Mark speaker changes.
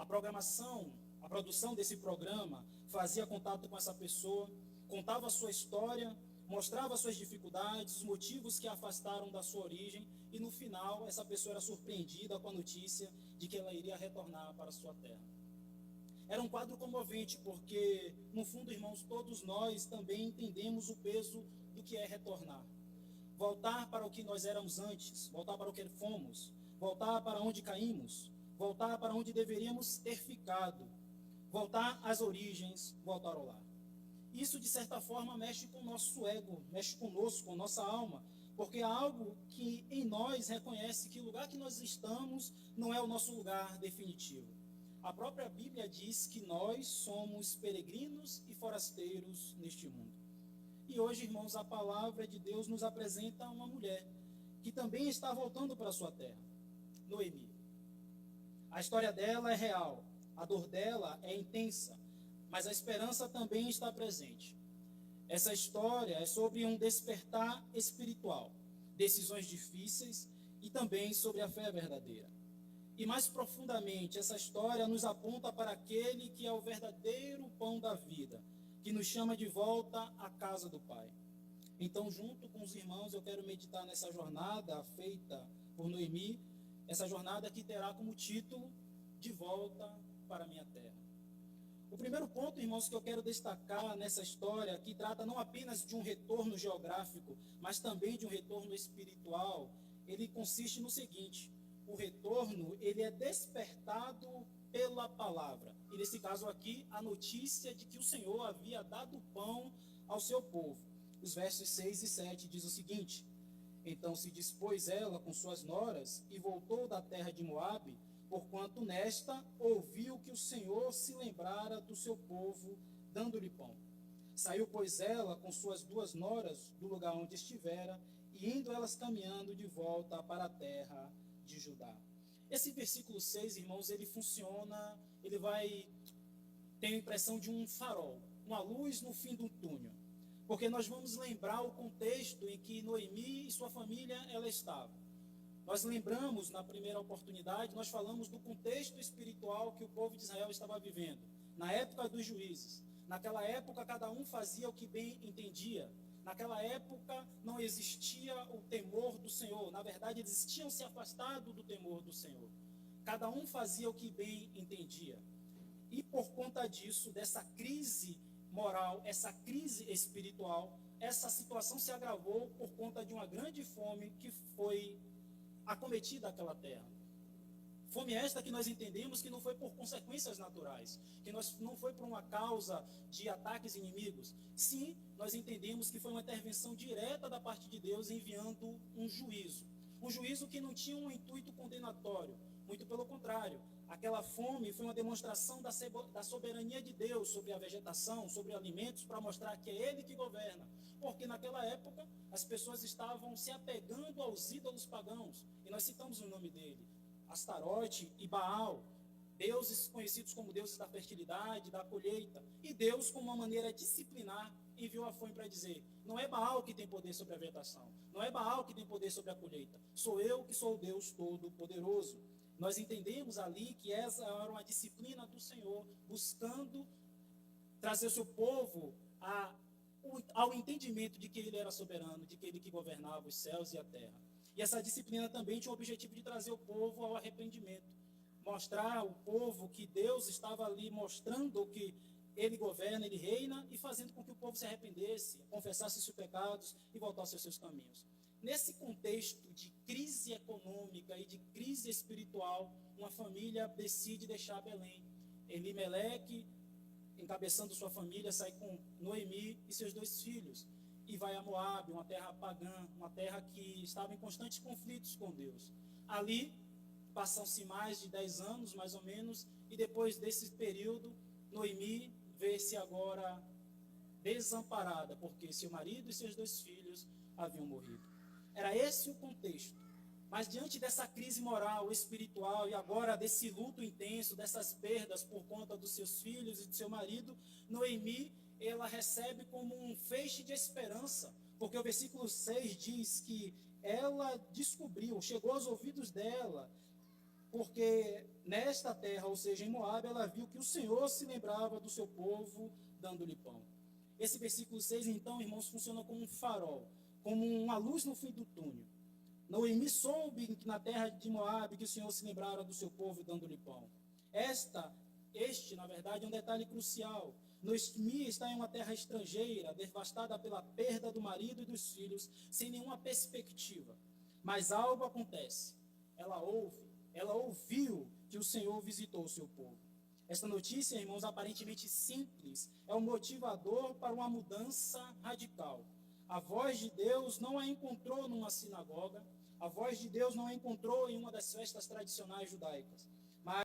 Speaker 1: A produção desse programa fazia contato com essa pessoa, contava a sua história, mostrava suas dificuldades, os motivos que a afastaram da sua origem, e no final essa pessoa era surpreendida com a notícia de que ela iria retornar para a sua terra. Era um quadro comovente, porque, no fundo, irmãos, todos nós também entendemos o peso do que é retornar. Voltar para o que nós éramos antes, voltar para o que fomos, voltar para onde caímos, voltar para onde deveríamos ter ficado, voltar às origens, voltar ao lar. Isso, de certa forma, mexe com o nosso ego, mexe conosco, com nossa alma, porque há algo que em nós reconhece que o lugar que nós estamos não é o nosso lugar definitivo. A própria Bíblia diz que nós somos peregrinos e forasteiros neste mundo. E hoje, irmãos, a palavra de Deus nos apresenta uma mulher que também está voltando para a sua terra, Noemi. A história dela é real, a dor dela é intensa, mas a esperança também está presente. Essa história é sobre um despertar espiritual, decisões difíceis e também sobre a fé verdadeira. E mais profundamente, essa história nos aponta para aquele que é o verdadeiro pão da vida, que nos chama de volta à casa do Pai. Então, junto com os irmãos, eu quero meditar nessa jornada feita por Noemi, essa jornada que terá como título De Volta para a Minha Terra. O primeiro ponto, irmãos, que eu quero destacar nessa história, que trata não apenas de um retorno geográfico, mas também de um retorno espiritual, ele consiste no seguinte: o retorno, ele é despertado pela palavra. E nesse caso aqui, a notícia de que o Senhor havia dado pão ao seu povo. Os versos 6 e 7 diz o seguinte: então se dispôs ela com suas noras e voltou da terra de Moabe, porquanto nesta ouviu que o Senhor se lembrara do seu povo, dando-lhe pão. Saiu, pois, ela com suas duas noras do lugar onde estivera, e indo elas caminhando de volta para a terra de Judá. Esse versículo 6, irmãos, ele funciona, ele vai ter a impressão de um farol, uma luz no fim do túnel. Porque nós vamos lembrar o contexto em que Noemi e sua família ela estava. Nós lembramos, na primeira oportunidade, nós falamos do contexto espiritual que o povo de Israel estava vivendo. Na época dos juízes. Naquela época, cada um fazia o que bem entendia. Naquela época, não existia o temor do Senhor. Na verdade, eles tinham se afastado do temor do Senhor. Cada um fazia o que bem entendia. E por conta disso, dessa crise moral, essa crise espiritual, essa situação se agravou por conta de uma grande fome que foi acometida aquela terra. Fome esta que nós entendemos que não foi por consequências naturais, que não foi por uma causa de ataques inimigos. Sim, nós entendemos que foi uma intervenção direta da parte de Deus enviando um juízo. Um juízo que não tinha um intuito condenatório, muito pelo contrário. Aquela fome foi uma demonstração da soberania de Deus sobre a vegetação, sobre alimentos, para mostrar que é Ele que governa. Porque naquela época as pessoas estavam se apegando aos ídolos pagãos. E nós citamos o nome dele: Astarote e Baal, deuses conhecidos como deuses da fertilidade, da colheita. E Deus, como uma maneira disciplinar, enviou a fome para dizer: não é Baal que tem poder sobre a vegetação, não é Baal que tem poder sobre a colheita, sou eu que sou o Deus Todo-Poderoso. Nós entendemos ali que essa era uma disciplina do Senhor, buscando trazer o seu povo ao entendimento de que Ele era soberano, de que Ele que governava os céus e a terra. E essa disciplina também tinha o objetivo de trazer o povo ao arrependimento. Mostrar ao povo que Deus estava ali mostrando que Ele governa, Ele reina, e fazendo com que o povo se arrependesse, confessasse seus pecados e voltasse aos seus caminhos. Nesse contexto de crise econômica e de crise espiritual, uma família decide deixar Belém. Elimeleque, encabeçando sua família, sai com Noemi e seus dois filhos e vai a Moabe, uma terra pagã, uma terra que estava em constantes conflitos com Deus. Ali passam-se mais de 10 anos, mais ou menos, e depois desse período, Noemi vê-se agora desamparada, porque seu marido e seus dois filhos haviam morrido. Era esse o contexto. Mas diante dessa crise moral, espiritual e agora desse luto intenso, dessas perdas por conta dos seus filhos e do seu marido, Noemi, ela recebe como um feixe de esperança, porque o versículo 6 diz que ela descobriu, chegou aos ouvidos dela, porque nesta terra, ou seja, em Moabe, ela viu que o Senhor se lembrava do seu povo, dando-lhe pão. Esse versículo 6, então, irmãos, funciona como um farol, como uma luz no fim do túnel. Noemi soube que na terra de Moabe que o Senhor se lembrara do seu povo, dando-lhe pão. Na verdade, é um detalhe crucial. Noemi está em uma terra estrangeira, devastada pela perda do marido e dos filhos, sem nenhuma perspectiva. Mas algo acontece. Ela ouviu que o Senhor visitou o seu povo. Esta notícia, irmãos, aparentemente simples, é um motivador para uma mudança radical. A voz de Deus não a encontrou numa sinagoga, a voz de Deus não a encontrou em uma das festas tradicionais judaicas.